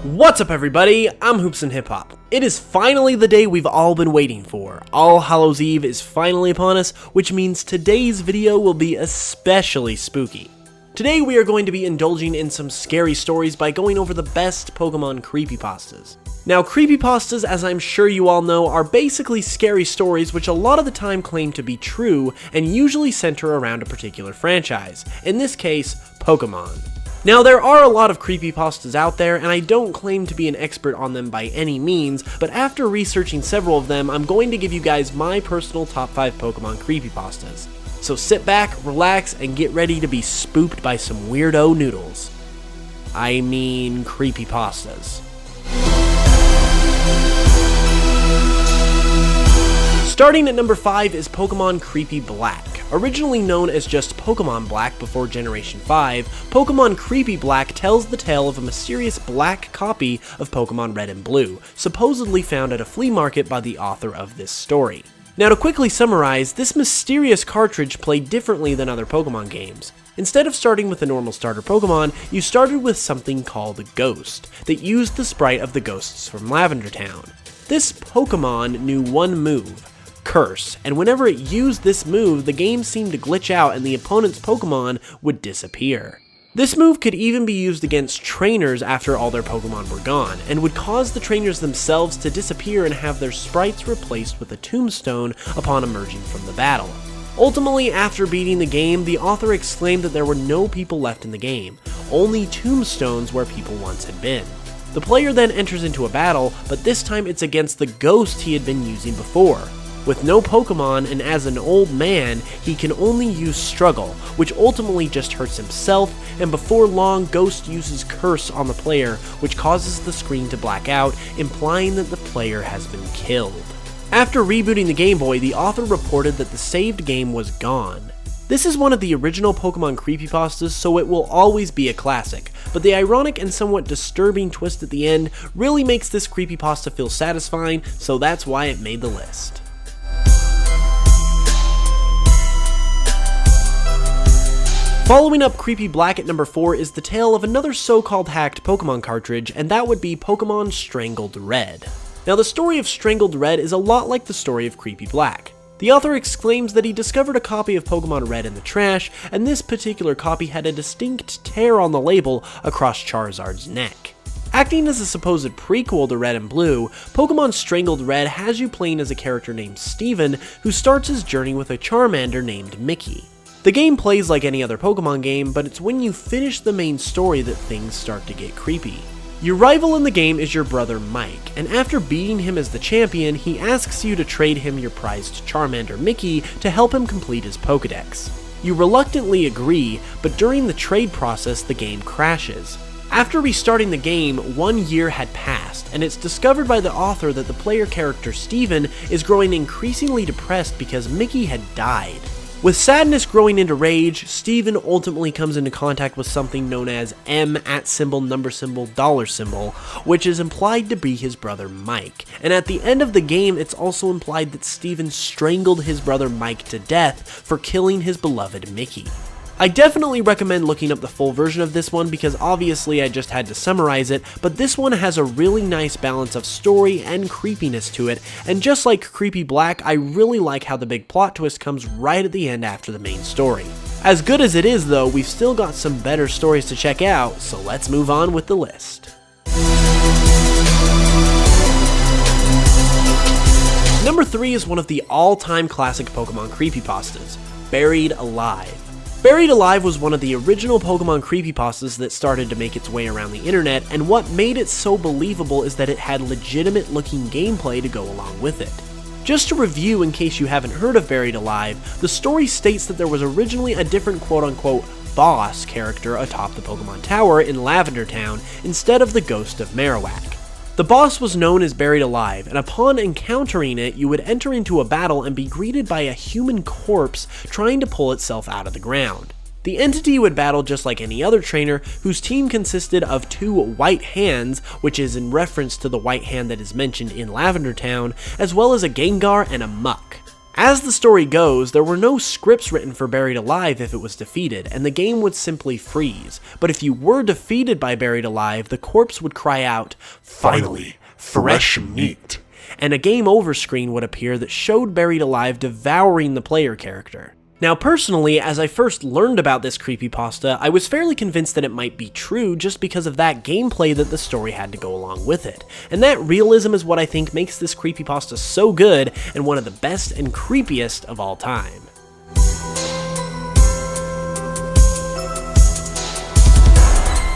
What's up everybody, I'm HoopsandHipHop. It is finally the day we've all been waiting for. All Hallows Eve is finally upon us, which means today's video will be especially spooky. Today we are going to be indulging in some scary stories by going over the best Pokémon Creepypastas. Now creepypastas, as I'm sure you all know, are basically scary stories which a lot of the time claim to be true and usually center around a particular franchise, in this case, Pokémon. Now there are a lot of creepypastas out there, and I don't claim to be an expert on them by any means, but after researching several of them, I'm going to give you guys my personal top 5 Pokémon creepypastas. So sit back, relax, and get ready to be spooked by some weirdo noodles. I mean creepypastas. Starting at number 5 is Pokémon Creepy Black. Originally known as just Pokémon Black before Generation 5, Pokémon Creepy Black tells the tale of a mysterious black copy of Pokémon Red and Blue, supposedly found at a flea market by the author of this story. Now to quickly summarize, this mysterious cartridge played differently than other Pokémon games. Instead of starting with a normal starter Pokémon, you started with something called a Ghost, that used the sprite of the ghosts from Lavender Town. This Pokémon knew one move, Curse, and whenever it used this move, the game seemed to glitch out and the opponent's Pokémon would disappear. This move could even be used against trainers after all their Pokémon were gone, and would cause the trainers themselves to disappear and have their sprites replaced with a tombstone upon emerging from the battle. Ultimately, after beating the game, the author exclaimed that there were no people left in the game, only tombstones where people once had been. The player then enters into a battle, but this time it's against the ghost he had been using before. With no Pokemon and as an old man, he can only use Struggle, which ultimately just hurts himself, and before long, Ghost uses Curse on the player, which causes the screen to black out, implying that the player has been killed. After rebooting the Game Boy, the author reported that the saved game was gone. This is one of the original Pokemon creepypastas, so it will always be a classic, but the ironic and somewhat disturbing twist at the end really makes this creepypasta feel satisfying, so that's why it made the list. Following up Creepy Black at number 4 is the tale of another so-called hacked Pokemon cartridge, and that would be Pokémon Strangled Red. Now the story of Strangled Red is a lot like the story of Creepy Black. The author exclaims that he discovered a copy of Pokémon Red in the trash, and this particular copy had a distinct tear on the label across Charizard's neck. Acting as a supposed prequel to Red and Blue, Pokémon Strangled Red has you playing as a character named Steven, who starts his journey with a Charmander named Mickey. The game plays like any other Pokemon game, but it's when you finish the main story that things start to get creepy. Your rival in the game is your brother Mike, and after beating him as the champion, he asks you to trade him your prized Charmander Mickey to help him complete his Pokedex. You reluctantly agree, but during the trade process the game crashes. After restarting the game, 1 year had passed, and it's discovered by the author that the player character Steven is growing increasingly depressed because Mickey had died. With sadness growing into rage, Steven ultimately comes into contact with something known as $, which is implied to be his brother Mike. And at the end of the game, it's also implied that Steven strangled his brother Mike to death for killing his beloved Mickey. I definitely recommend looking up the full version of this one because obviously I just had to summarize it, but this one has a really nice balance of story and creepiness to it, and just like Creepy Black, I really like how the big plot twist comes right at the end after the main story. As good as it is though, we've still got some better stories to check out, so let's move on with the list. Number 3 is one of the all-time classic Pokemon creepypastas, Buried Alive. Buried Alive was one of the original Pokemon creepypastas that started to make its way around the internet, and what made it so believable is that it had legitimate looking gameplay to go along with it. Just to review in case you haven't heard of Buried Alive, the story states that there was originally a different quote-unquote boss character atop the Pokemon Tower in Lavender Town instead of the ghost of Marowak. The boss was known as Buried Alive, and upon encountering it, you would enter into a battle and be greeted by a human corpse trying to pull itself out of the ground. The entity would battle just like any other trainer, whose team consisted of 2 white hands, which is in reference to the white hand that is mentioned in Lavender Town, as well as a Gengar and a Muck. As the story goes, there were no scripts written for Buried Alive if it was defeated, and the game would simply freeze. But if you were defeated by Buried Alive, the corpse would cry out, "Finally, fresh meat," and a game over screen would appear that showed Buried Alive devouring the player character. Now personally, as I first learned about this creepypasta, I was fairly convinced that it might be true just because of that gameplay that the story had to go along with it. And that realism is what I think makes this creepypasta so good and one of the best and creepiest of all time.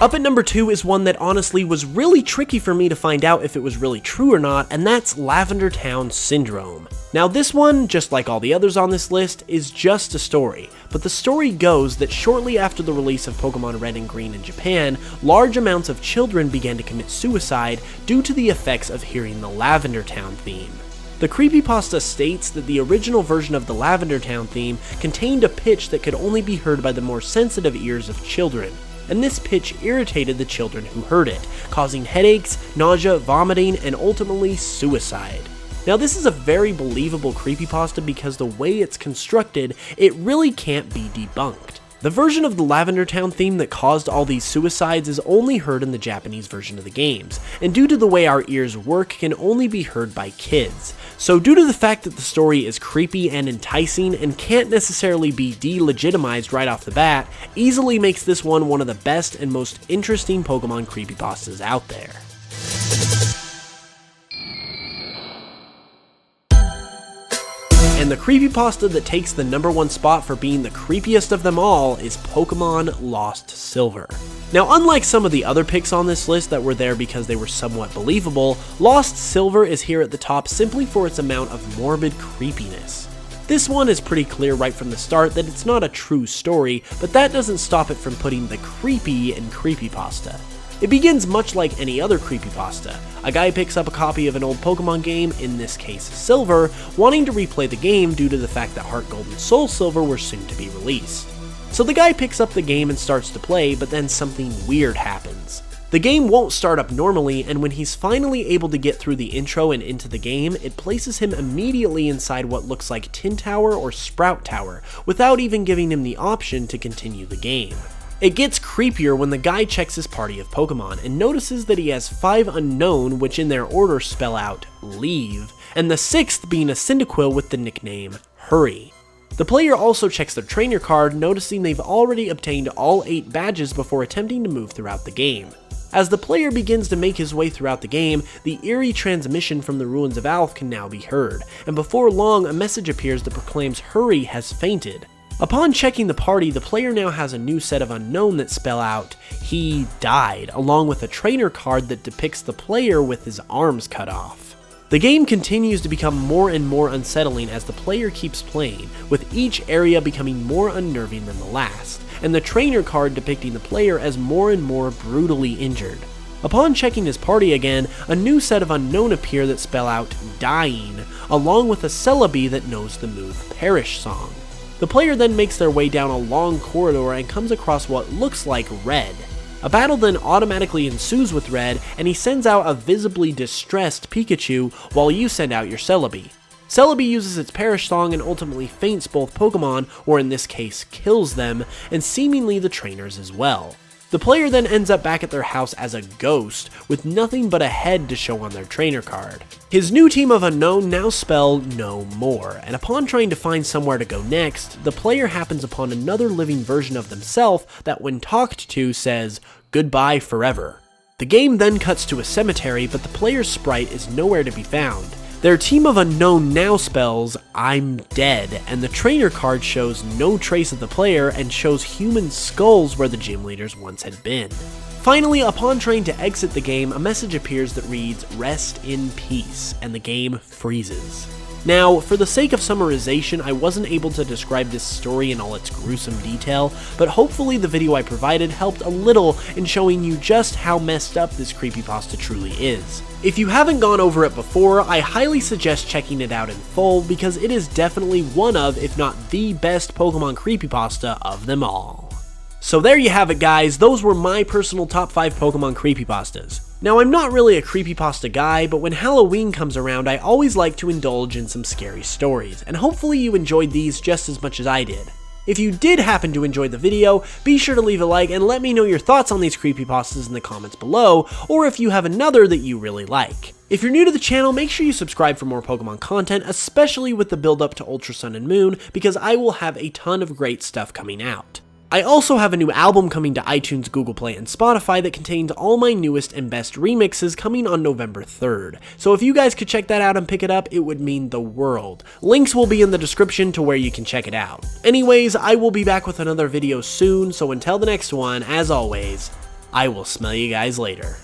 Up at number 2 is one that honestly was really tricky for me to find out if it was really true or not, and that's Lavender Town Syndrome. Now this one, just like all the others on this list, is just a story, but the story goes that shortly after the release of Pokémon Red and Green in Japan, large amounts of children began to commit suicide due to the effects of hearing the Lavender Town theme. The creepypasta states that the original version of the Lavender Town theme contained a pitch that could only be heard by the more sensitive ears of children, and this pitch irritated the children who heard it, causing headaches, nausea, vomiting, and ultimately suicide. Now this is a very believable creepypasta because the way it's constructed, it really can't be debunked. The version of the Lavender Town theme that caused all these suicides is only heard in the Japanese version of the games, and due to the way our ears work, can only be heard by kids. So due to the fact that the story is creepy and enticing and can't necessarily be delegitimized right off the bat, easily makes this one of the best and most interesting Pokemon creepypastas out there. And the creepypasta that takes the number 1 spot for being the creepiest of them all is Pokémon Lost Silver. Now, unlike some of the other picks on this list that were there because they were somewhat believable, Lost Silver is here at the top simply for its amount of morbid creepiness. This one is pretty clear right from the start that it's not a true story, but that doesn't stop it from putting the creepy in creepypasta. It begins much like any other creepypasta. A guy picks up a copy of an old Pokemon game, in this case Silver, wanting to replay the game due to the fact that Heart Gold and Soul Silver were soon to be released. So the guy picks up the game and starts to play, but then something weird happens. The game won't start up normally, and when he's finally able to get through the intro and into the game, it places him immediately inside what looks like Tin Tower or Sprout Tower, without even giving him the option to continue the game. It gets creepier when the guy checks his party of Pokemon and notices that he has 5 unknown, which in their order spell out leave, and the 6th being a Cyndaquil with the nickname Hurry. The player also checks their trainer card, noticing they've already obtained all 8 badges before attempting to move throughout the game. As the player begins to make his way throughout the game, the eerie transmission from the ruins of Alph can now be heard, and before long a message appears that proclaims Hurry has fainted. Upon checking the party, the player now has a new set of unknown that spell out, he died, along with a trainer card that depicts the player with his arms cut off. The game continues to become more and more unsettling as the player keeps playing, with each area becoming more unnerving than the last, and the trainer card depicting the player as more and more brutally injured. Upon checking his party again, a new set of unknown appear that spell out dying, along with a Celebi that knows the move Perish Song. The player then makes their way down a long corridor and comes across what looks like Red. A battle then automatically ensues with Red, and he sends out a visibly distressed Pikachu while you send out your Celebi. Celebi uses its Perish Song and ultimately faints both Pokemon, or in this case kills them, and seemingly the trainers as well. The player then ends up back at their house as a ghost, with nothing but a head to show on their trainer card. His new team of unknown now spell No More, and upon trying to find somewhere to go next, the player happens upon another living version of themselves that when talked to says, "Goodbye forever." The game then cuts to a cemetery, but the player's sprite is nowhere to be found. Their team of unknown now spells, "I'm dead," and the trainer card shows no trace of the player and shows human skulls where the gym leaders once had been. Finally, upon trying to exit the game, a message appears that reads, "Rest in peace," and the game freezes. Now, for the sake of summarization, I wasn't able to describe this story in all its gruesome detail, but hopefully the video I provided helped a little in showing you just how messed up this creepypasta truly is. If you haven't gone over it before, I highly suggest checking it out in full because it is definitely one of, if not the best Pokemon creepypasta of them all. So there you have it guys, those were my personal top 5 Pokemon creepypastas. Now, I'm not really a creepypasta guy, but when Halloween comes around, I always like to indulge in some scary stories, and hopefully you enjoyed these just as much as I did. If you did happen to enjoy the video, be sure to leave a like and let me know your thoughts on these creepypastas in the comments below, or if you have another that you really like. If you're new to the channel, make sure you subscribe for more Pokemon content, especially with the build up to Ultra Sun and Moon, because I will have a ton of great stuff coming out. I also have a new album coming to iTunes, Google Play, and Spotify that contains all my newest and best remixes coming on November 3rd. So if you guys could check that out and pick it up, it would mean the world. Links will be in the description to where you can check it out. Anyways, I will be back with another video soon, so until the next one, as always, I will smell you guys later.